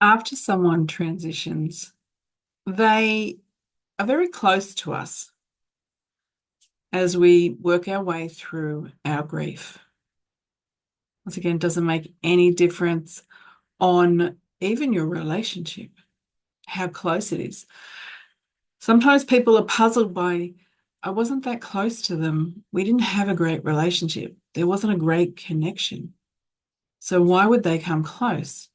After someone transitions, they are very close to us as we work our way through our grief. Once again, it doesn't make any difference on even your relationship, how close it is. Sometimes people are puzzled by, I wasn't that close to them. We didn't have a great relationship. There wasn't a great connection. So why would they come close?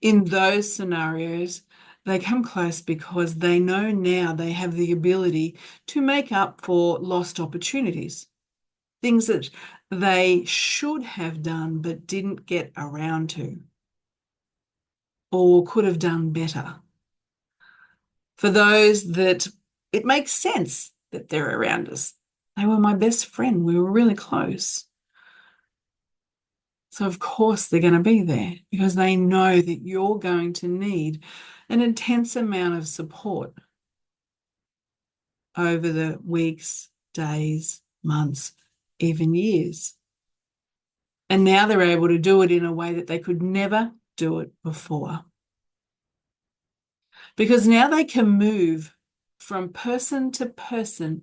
In those scenarios, they come close because they know now they have the ability to make up for lost opportunities, things that they should have done but didn't get around to or could have done better. For those that it makes sense that they're around us. They were my best friend. We were really close. So, of course, they're going to be there because they know that you're going to need an intense amount of support over the weeks, days, months, even years. And now they're able to do it in a way that they could never do it before. Because now they can move from person to person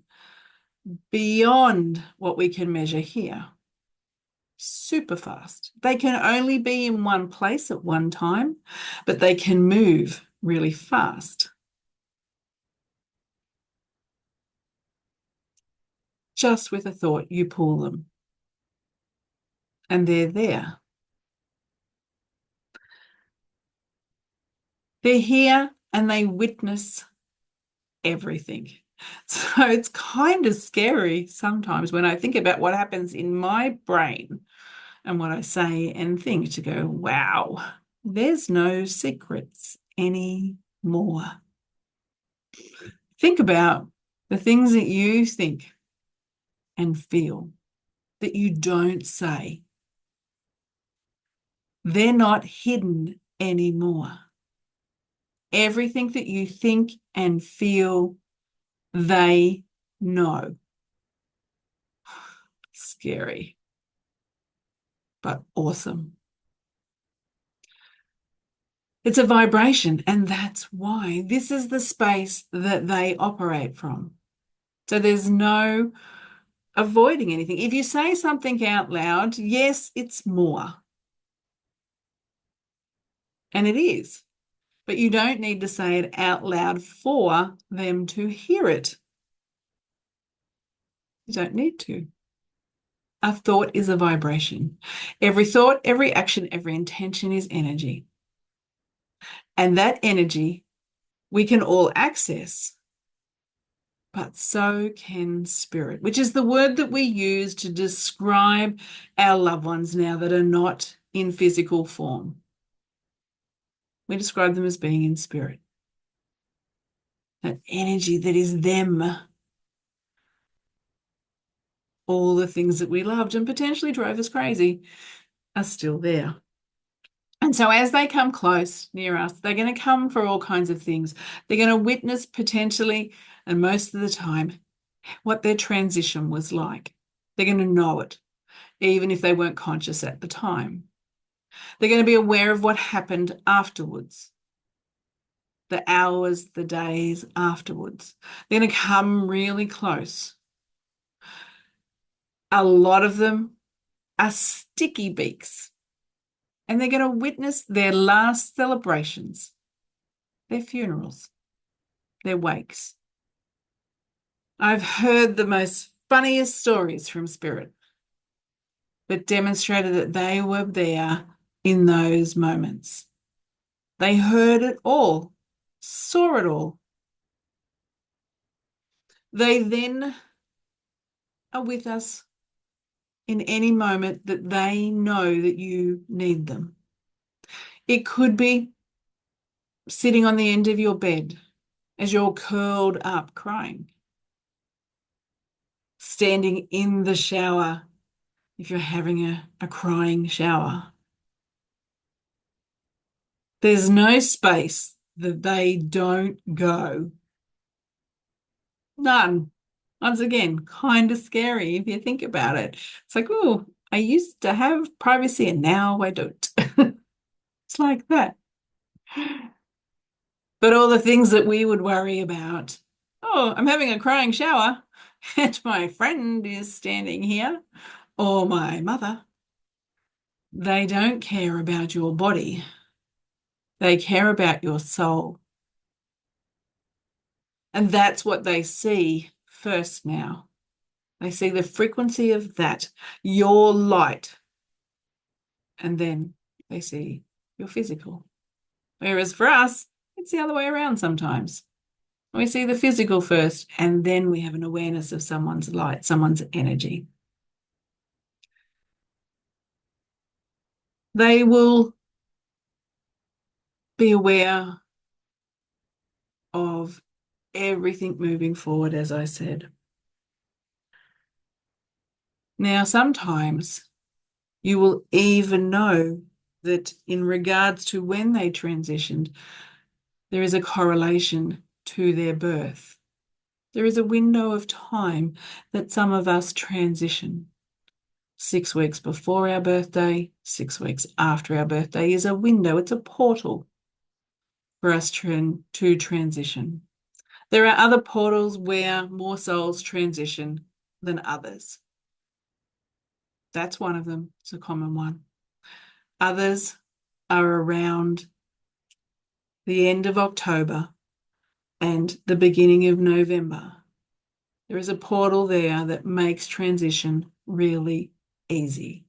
beyond what we can measure here. Super fast. They can only be in one place at one time, but they can move really fast. Just with a thought, you pull them and they're there. They're here and they witness everything. So it's kind of scary sometimes when I think about what happens in my brain and what I say and think to go, wow, there's no secrets anymore. Think about the things that you think and feel that you don't say. They're not hidden anymore. Everything that you think and feel, they know. Scary, but awesome. It's a vibration, and that's why this is the space that they operate from. So there's no avoiding anything. If you say something out loud, yes, it's more. And it is. But you don't need to say it out loud for them to hear it. You don't need to. A thought is a vibration. Every thought, every action, every intention is energy. And that energy we can all access, but so can spirit, which is the word that we use to describe our loved ones now that are not in physical form. We describe them as being in spirit. That energy that is them. All the things that we loved and potentially drove us crazy are still there. And so as they come close near us, they're going to come for all kinds of things. They're going to witness potentially, and most of the time, what their transition was like. They're going to know it, even if they weren't conscious at the time. They're going to be aware of what happened afterwards, the hours, the days afterwards. They're going to come really close. A lot of them are sticky beaks, and they're going to witness their last celebrations, their funerals, their wakes. I've heard the most funniest stories from spirit that demonstrated that they were there in those moments. They heard it all, saw it all. They then are with us in any moment that they know that you need them. It could be sitting on the end of your bed as you're curled up crying, standing in the shower if you're having a crying shower. There's no space that they don't go. None. Once again, kind of scary if you think about it. It's like, oh, I used to have privacy and now I don't. It's like that. But all the things that we would worry about, oh, I'm having a crying shower and my friend is standing here, or my mother, they don't care about your body. They care about your soul. And that's what they see first now. They see the frequency of that, your light, and then they see your physical. Whereas for us, it's the other way around sometimes. We see the physical first, and then we have an awareness of someone's light, someone's energy. They will be aware of everything moving forward, as I said. Now, sometimes you will even know that in regards to when they transitioned, there is a correlation to their birth. There is a window of time that some of us transition. 6 weeks before our birthday, 6 weeks after our birthday is a window, it's a portal for us to transition. There are other portals where more souls transition than others. That's one of them. It's a common one. Others are around the end of October and the beginning of November. There is a portal there that makes transition really easy.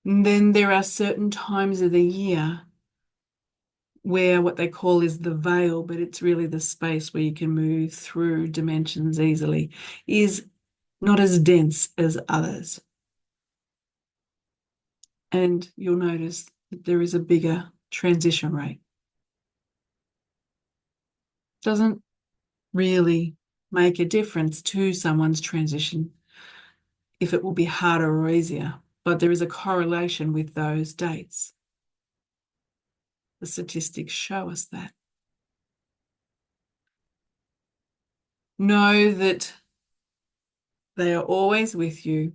And then there are certain times of the year where what they call is the veil, but it's really the space where you can move through dimensions easily, is not as dense as others. And you'll notice that there is a bigger transition rate. Doesn't really make a difference to someone's transition if it will be harder or easier, but there is a correlation with those dates. The statistics show us that. Know that they are always with you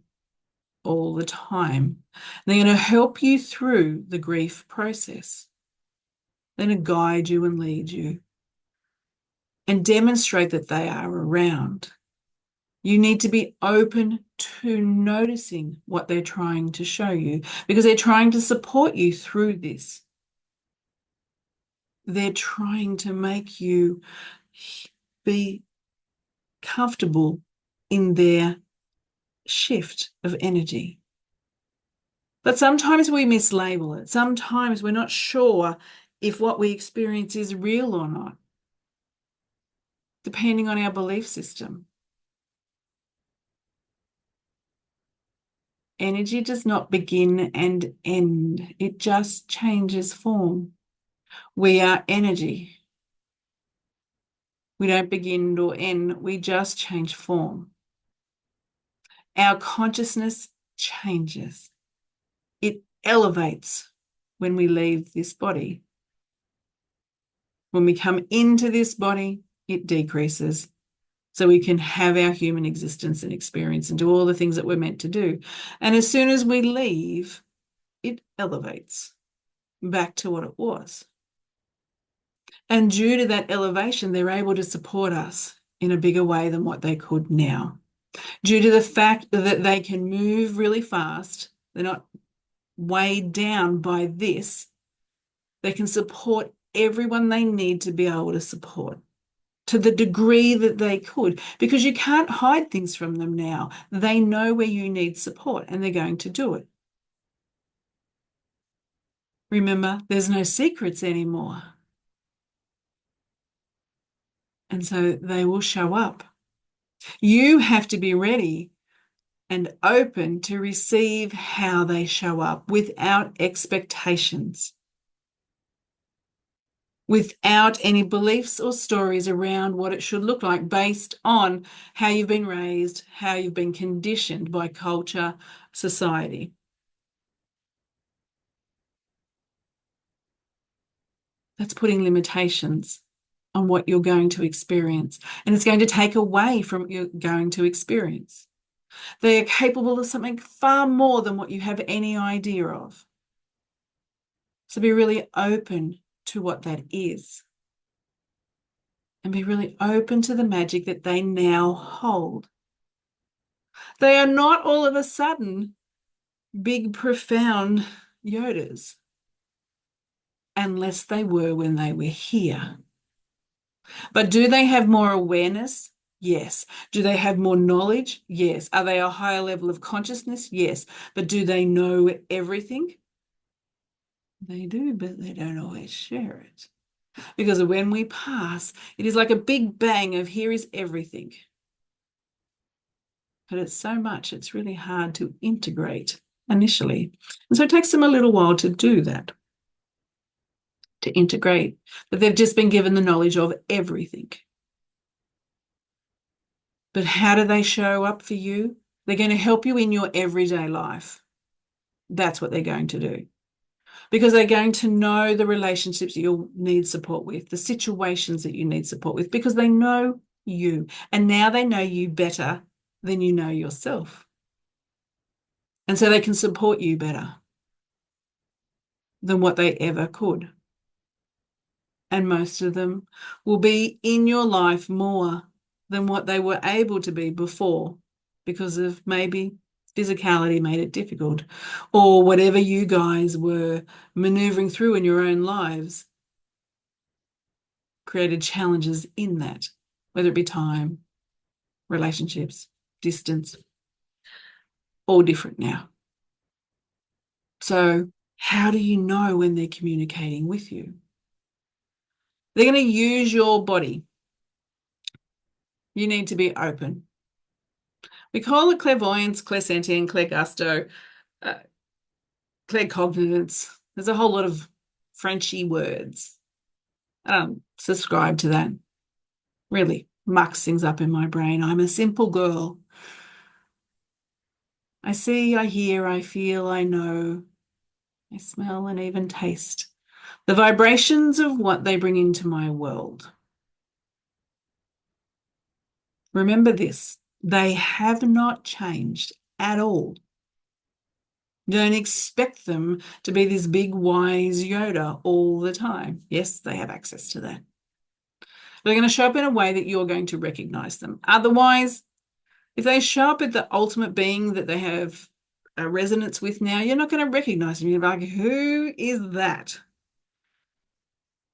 all the time. They're going to help you through the grief process. They're going to guide you and lead you and demonstrate that they are around. You need to be open to noticing what they're trying to show you because they're trying to support you through this. They're trying to make you be comfortable in their shift of energy. But sometimes we mislabel it. Sometimes we're not sure if what we experience is real or not, depending on our belief system. Energy does not begin and end. It just changes form. We are energy. We don't begin or end. We just change form. Our consciousness changes. It elevates when we leave this body. When we come into this body, it decreases so we can have our human existence and experience and do all the things that we're meant to do. And as soon as we leave, it elevates back to what it was. And due to that elevation, they're able to support us in a bigger way than what they could now. Due to the fact that they can move really fast, they're not weighed down by this, they can support everyone they need to be able to support to the degree that they could, because you can't hide things from them now. They know where you need support and they're going to do it. Remember, there's no secrets anymore. And so they will show up. You have to be ready and open to receive how they show up without expectations, without any beliefs or stories around what it should look like based on how you've been raised, how you've been conditioned by culture, society. That's putting limitations on what you're going to experience, and it's going to take away from what you're going to experience. They are capable of something far more than what you have any idea of. So be really open to what that is. And be really open to the magic that they now hold. They are not all of a sudden big, profound Yodas, unless they were when they were here. But do they have more awareness? Yes. Do they have more knowledge? Yes. Are they a higher level of consciousness? Yes. But do they know everything? They do, but they don't always share it. Because when we pass, it is like a big bang of here is everything. But it's so much, it's really hard to integrate initially. And so it takes them a little while to do that, to integrate, that they've just been given the knowledge of everything. But how do they show up for you? They're going to help you in your everyday life. That's what they're going to do. Because they're going to know the relationships you'll need support with, the situations that you need support with, because they know you. And now they know you better than you know yourself. And so they can support you better than what they ever could. And most of them will be in your life more than what they were able to be before, because of maybe physicality made it difficult, or whatever you guys were maneuvering through in your own lives created challenges in that, whether it be time, relationships, distance, all different now. So how do you know when they're communicating with you? They're going to use your body. You need to be open. We call it clairvoyance, clairsentient, clairgusto, claircognizance. There's a whole lot of Frenchy words. I don't subscribe to that. Really mucks things up in my brain. I'm a simple girl. I see, I hear, I feel, I know, I smell and even taste the vibrations of what they bring into my world. Remember this, they have not changed at all. Don't expect them to be this big wise Yoda all the time. Yes, they have access to that. They're going to show up in a way that you're going to recognize them. Otherwise, if they show up at the ultimate being that they have a resonance with now, you're not going to recognize them. You're like, who is that?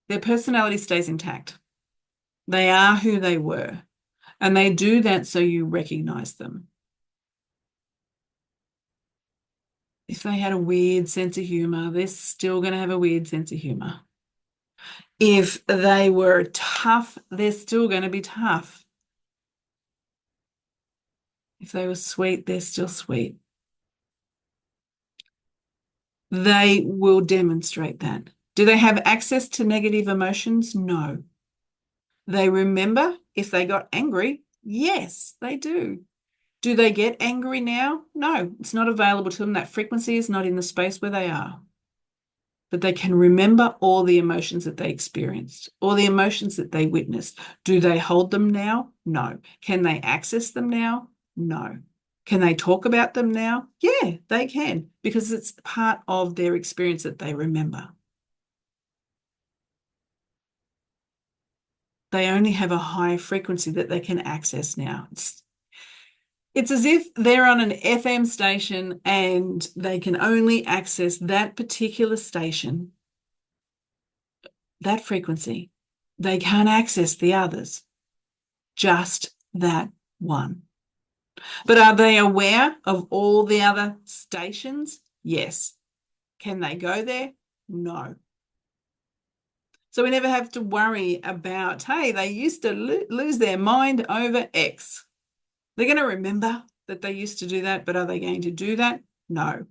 Their personality stays intact. They are who they were. And they do that so you recognize them. If they had a weird sense of humor, they're still going to have a weird sense of humor. If they were tough, they're still going to be tough. If they were sweet, they're still sweet. They will demonstrate that. Do they have access to negative emotions? No. They remember if they got angry? Yes, they do. Do they get angry now? No, it's not available to them. That frequency is not in the space where they are. But they can remember all the emotions that they experienced, all the emotions that they witnessed. Do they hold them now? No. Can they access them now? No. Can they talk about them now? Yeah, they can, because it's part of their experience that they remember. They only have a high frequency that they can access now. It's as if they're on an FM station and they can only access that particular station, that frequency. They can't access the others, just that one. But are they aware of all the other stations? Yes. Can they go there? No. So we never have to worry about, hey, they used to lose their mind over X. They're going to remember that they used to do that, but are they going to do that? No.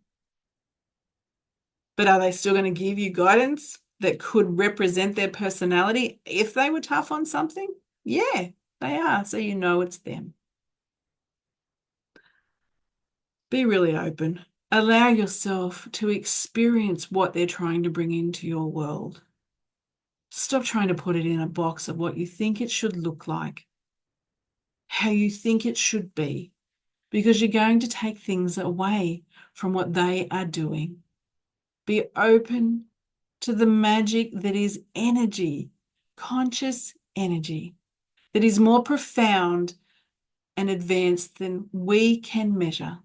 But are they still going to give you guidance that could represent their personality if they were tough on something? Yeah, they are. So you know it's them. Be really open. Allow yourself to experience what they're trying to bring into your world. Stop trying to put it in a box of what you think it should look like, how you think it should be, because you're going to take things away from what they are doing. Be open to the magic that is energy, conscious energy, that is more profound and advanced than we can measure.